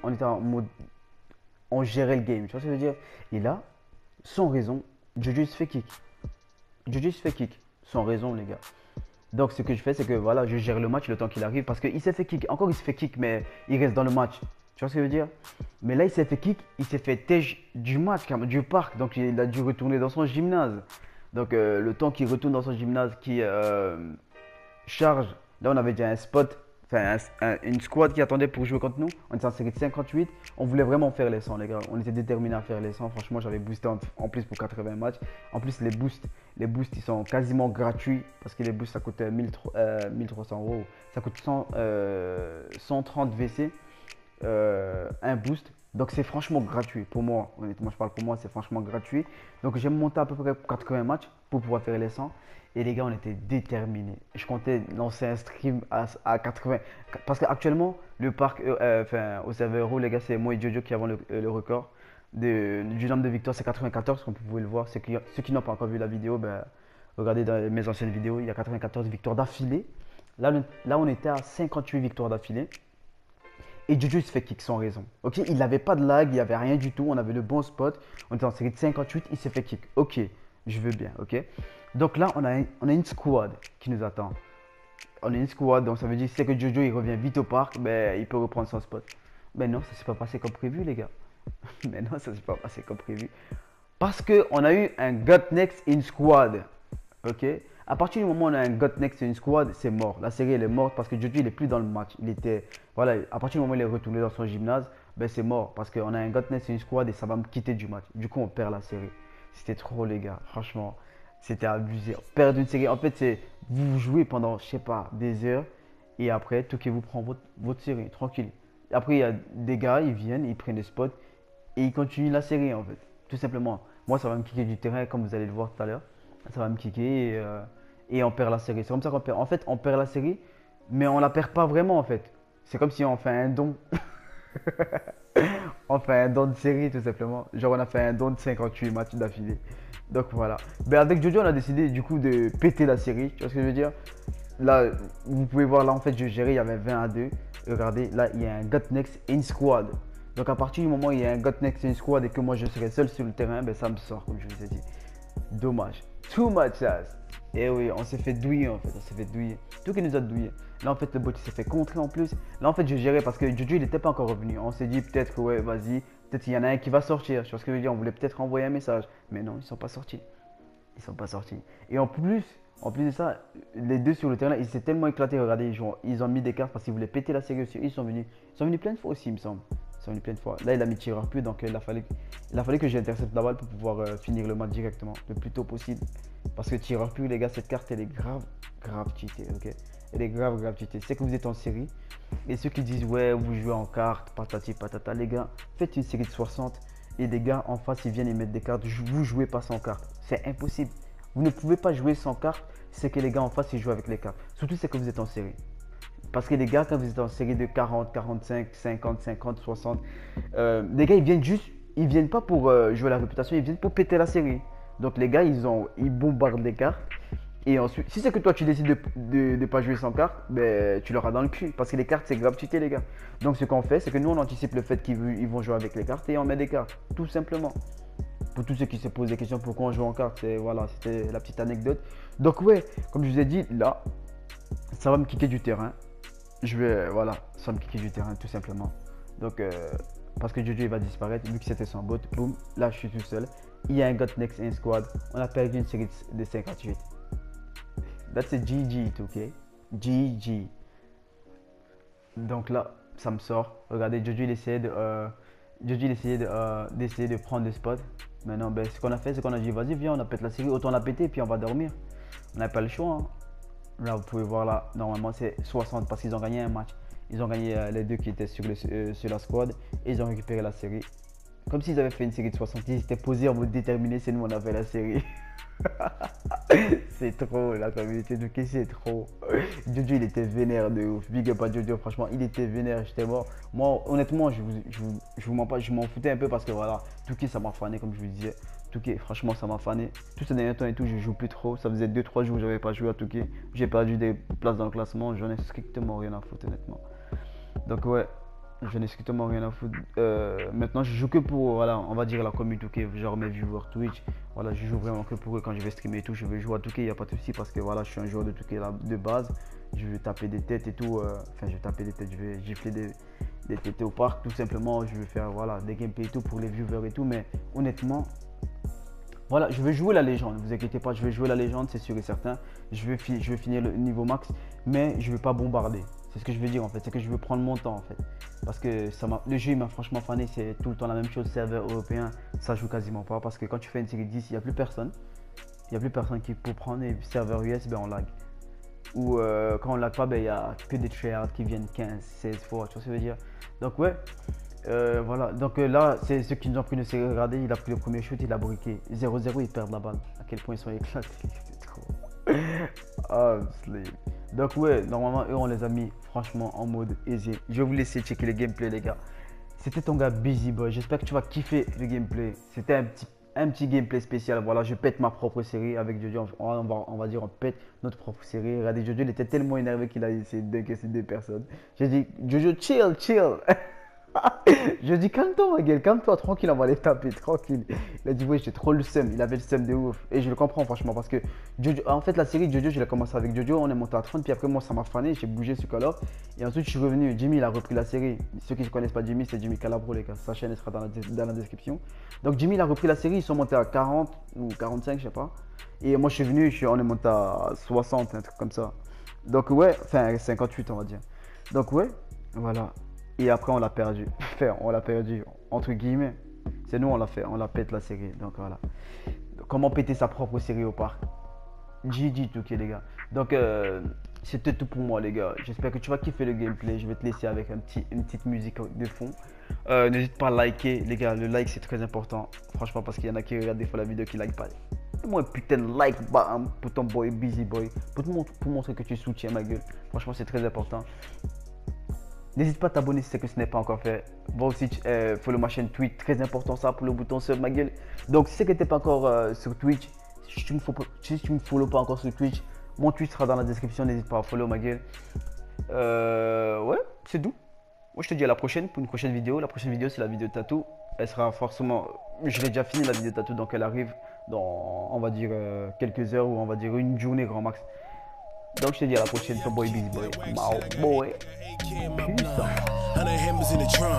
on était en mode, on gérait le game, tu vois ce que je veux dire? Et là, sans raison, Jojo il se fait kick. Jojo il se fait kick, sans raison les gars. Donc ce que je fais, c'est que voilà, je gère le match le temps qu'il arrive parce qu'il s'est fait kick. Encore il se fait kick, mais il reste dans le match. Tu vois ce que je veux dire? Mais là, il s'est fait kick, il s'est fait tège du match, du parc. Donc il a dû retourner dans son gymnase. Donc le temps qu'il retourne dans son gymnase, qui charge, là on avait déjà un spot, enfin une squad qui attendait pour jouer contre nous. On était en série de 58. On voulait vraiment faire les 100 les gars. On était déterminés à faire les 100. Franchement, j'avais boosté en plus pour 80 matchs. En plus, les boosts ils sont quasiment gratuits parce que les boosts ça coûte 1300 euros. Ça coûte 130 VC un boost. Donc c'est franchement gratuit pour moi. Honnêtement, je parle pour moi, c'est franchement gratuit. Donc j'ai monté à peu près 80 matchs pour pouvoir faire les 100. Et les gars, on était déterminés. Je comptais lancer un stream à 80. Parce qu'actuellement, le parc, enfin, au serveur Euro, les gars, c'est moi et Jojo qui avons le record du nombre de victoires. C'est 94, comme vous pouvez le voir. Ceux qui n'ont pas encore vu la vidéo, ben, regardez dans mes anciennes vidéos, il y a 94 victoires d'affilée. Là, on était à 58 victoires d'affilée. Et Jojo il se fait kick sans raison. Ok, il n'avait pas de lag, il n'y avait rien du tout. On avait le bon spot. On était en série de 58, il s'est fait kick. Ok, je veux bien. Ok. Donc là, on a une squad qui nous attend. On a une squad, donc ça veut dire que c'est que Jojo il revient vite au parc, ben, il peut reprendre son spot. Mais non, ça s'est pas passé comme prévu, les gars. Mais non, ça s'est pas passé comme prévu. Parce qu'on a eu un gut next in squad. Ok. À partir du moment où on a un got next et une squad, c'est mort. La série elle est morte parce que Jojo il est plus dans le match. Il était, voilà, à partir du moment où il est retourné dans son gymnase, ben c'est mort parce qu'on a un got next et une squad et ça va me quitter du match. Du coup on perd la série. C'était trop les gars, franchement, c'était abusé. Perdre une série, en fait c'est vous jouez pendant je sais pas des heures et après Touquet vous prend votre série tranquille. Après il y a des gars, ils viennent, ils prennent des spots et ils continuent la série en fait, tout simplement. Moi ça va me kicker du terrain comme vous allez le voir tout à l'heure. Ça va me kicker et on perd la série. C'est comme ça qu'on perd. En fait, on perd la série, mais on la perd pas vraiment en fait. C'est comme si on fait un don. On fait un don de série tout simplement. Genre on a fait un don de 58 matchs d'affilée. Donc voilà. Mais avec Jojo, on a décidé du coup de péter la série. Tu vois ce que je veux dire? Là, vous pouvez voir là en fait je gérais, il y avait 20-2. Regardez, là il y a un got next et une squad. Donc à partir du moment où il y a un got next et une squad et que moi je serai seul sur le terrain, ben ça me sort comme je vous ai dit. Dommage. Too much ass. Et oui, on s'est fait douiller en fait, on s'est fait douiller. Tout qui nous a douillé. Là en fait le bot il s'est fait contrer en plus. Là en fait je gérais parce que Jojo il n'était pas encore revenu. On s'est dit peut-être que ouais vas-y, peut-être qu'il y en a un qui va sortir. Tu vois ce que je veux dire? On voulait peut-être envoyer un message. Mais non, ils sont pas sortis. Ils sont pas sortis. Et en plus de ça, les deux sur le terrain, ils s'étaient tellement éclatés. Regardez, ils ont mis des cartes parce qu'ils voulaient péter la série aussi. Ils sont venus plein de fois aussi, il me semble. Ils sont venus plein de fois. Là, il a mis tireur plus, donc il a fallu que j'intercepte la balle pour pouvoir finir le match directement, le plus tôt possible. Parce que tireur plus, les gars, cette carte, elle est grave, grave cheatée, ok? Elle est grave, grave cheatée. C'est que vous êtes en série. Et ceux qui disent, ouais, vous jouez en carte, patati patata, les gars, faites une série de 60 et des gars en face, ils viennent et mettent des cartes. Vous jouez pas sans carte. C'est impossible. Vous ne pouvez pas jouer sans carte, c'est que les gars en face, ils jouent avec les cartes. Surtout, c'est que vous êtes en série. Parce que les gars, quand vous êtes en série de 40, 45, 50, 50, 60, les gars, ils viennent pas pour jouer la réputation, ils viennent pour péter la série. Donc les gars, ils bombardent les cartes. Et ensuite, si c'est que toi tu décides de ne pas jouer sans carte, ben, tu l'auras dans le cul. Parce que les cartes, c'est gratuité, les gars. Donc ce qu'on fait, c'est que nous, on anticipe le fait qu'ils vont jouer avec les cartes et on met des cartes. Tout simplement. Pour tous ceux qui se posent des questions pourquoi on joue en carte, voilà, c'était la petite anecdote. Donc ouais, comme je vous ai dit, là, ça va me kicker du terrain. Voilà, ça va me kicker du terrain, tout simplement. Donc, parce que Jojo il va disparaître, vu que c'était son bot, boum, là je suis tout seul. Il y a un got next et un squad. On a perdu une série de 58. That's a GG, ok? GG. Donc là, ça me sort. Regardez, d'essayer de prendre des spots. Maintenant, ben, ce qu'on a fait, c'est qu'on a dit, vas-y, viens, on a pété la série, autant la péter, puis on va dormir. On n'a pas le choix, hein. Là, vous pouvez voir là, normalement, c'est 60 parce qu'ils ont gagné un match. Ils ont gagné les deux qui étaient sur la squad et ils ont récupéré la série. Comme s'ils avaient fait une série de 60, ils étaient posés en mode déterminé, c'est nous, on a fait la série. C'est trop, la communauté de Kessie, c'est trop. Jojo, il était vénère de ouf. Big up à Jojo, franchement, il était vénère, j'étais mort. Moi, honnêtement, je vous mens pas, je m'en foutais un peu parce que voilà, Touquet, ça m'a fané, comme je vous disais. Touquet, franchement, ça m'a fané. Tous ces derniers temps et tout, je joue plus trop. Ça faisait 2-3 jours que j'avais pas joué à Touquet. J'ai perdu des places dans le classement, j'en ai strictement rien à foutre, honnêtement. Donc, ouais. Je n'ai strictement rien à foutre. Maintenant, je joue que pour, voilà, on va dire la communauté, genre mes viewers Twitch. Voilà, je joue vraiment que pour eux quand je vais streamer et tout. Je vais jouer à Touquet, il n'y a pas de souci parce que voilà, je suis un joueur de Touquet de base. Je vais taper des têtes et tout. Enfin, je vais taper des têtes, je vais gifler des têtes au parc tout simplement. Je vais faire voilà, des gameplays et tout pour les viewers et tout. Mais honnêtement, voilà, je vais jouer la légende, ne vous inquiétez pas, je vais jouer la légende, c'est sûr et certain. Je vais finir le niveau max, mais je ne vais pas bombarder. C'est ce que je veux dire en fait, c'est que je veux prendre mon temps en fait. Parce que le jeu il m'a franchement fané, c'est tout le temps la même chose, serveur européen, ça joue quasiment pas. Parce que quand tu fais une série 10, il n'y a plus personne. Il n'y a plus personne qui peut prendre et serveur US, ben on lag. Ou quand on lag pas, ben il n'y a que des tryhards qui viennent 15, 16 fois, tu vois ce que je veux dire. Donc ouais. Voilà, donc là, c'est ceux qui nous ont pris une série. Regardez, il a pris le premier shoot, il a briqué 0-0, ils perdent la balle. À quel point ils sont éclatés, c'est trop. Oh, slave. Donc, ouais, normalement, eux, on les a mis franchement en mode easy. Je vais vous laisser checker le gameplay, les gars. C'était ton gars Busy Boy. J'espère que tu vas kiffer le gameplay. C'était un petit gameplay spécial. Voilà, je pète ma propre série avec Jojo. On va dire, on pète notre propre série. Regardez, Jojo, il était tellement énervé qu'il a essayé de décaisser deux personnes. J'ai dit, Jojo, chill, chill. Je dis calme-toi ma gueule, calme-toi, tranquille, on va les taper, tranquille. Il a dit oui, j'ai trop le seum, il avait le seum de ouf. Et je le comprends franchement parce que Jojo, en fait la série Jojo, je l'ai commencé avec Jojo, on est monté à 30, puis après moi ça m'a fané, j'ai bougé ce Call of. Et ensuite je suis revenu, Jimmy il a repris la série. Ceux qui ne connaissent pas Jimmy, c'est Jimmy Calabro les gars, sa chaîne elle sera dans la description. Donc Jimmy il a repris la série, ils sont montés à 40 ou 45 je sais pas. Et moi je suis venu, on est monté à 60, un truc comme ça. Donc ouais, enfin 58 on va dire. Donc ouais, voilà. Et après on l'a perdu. Enfin, on l'a perdu entre guillemets. C'est nous on l'a fait, on la pète la série. Donc voilà. Comment péter sa propre série au parc. GG tout ok les gars. Donc c'était tout pour moi les gars. J'espère que tu vas kiffer le gameplay. Je vais te laisser avec une petite musique de fond. N'hésite pas à liker les gars. Le like c'est très important. Franchement parce qu'il y en a qui regardent des fois la vidéo qui like pas. Fais-moi un putain de like bam, pour ton boy Busy Boy. Pour montrer que tu soutiens ma gueule. Franchement c'est très important. N'hésite pas à t'abonner si c'est que ce n'est pas encore fait. Va aussi follow ma chaîne Twitch, très important ça pour le bouton sub ma gueule. Donc si c'est que tu n'es pas encore sur Twitch, si tu me follow pas encore sur Twitch, mon Twitch sera dans la description, n'hésite pas à follow ma gueule. Ouais, c'est tout. Moi je te dis à la prochaine pour une prochaine vidéo. La prochaine vidéo c'est la vidéo tatou. Elle sera forcément, je l'ai déjà fini la vidéo tatou donc elle arrive dans on va dire quelques heures ou on va dire une journée grand max. Donc je te dis à la prochaine, ton boy Busy Boy. Mao boy. Peace out. 100 hammers in the drum,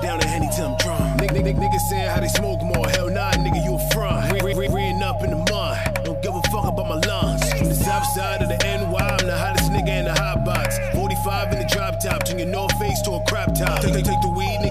down the Henny Tim drum. Niggas saying how they smoke more. Hell nah, nigga, you a front. Rearing up in the mud, don't give a fuck about my lungs. From the south side of the NY, I'm the hottest nigga in the hot box. 45 in the drop top, turn your North Face to a crop top. Take the weed.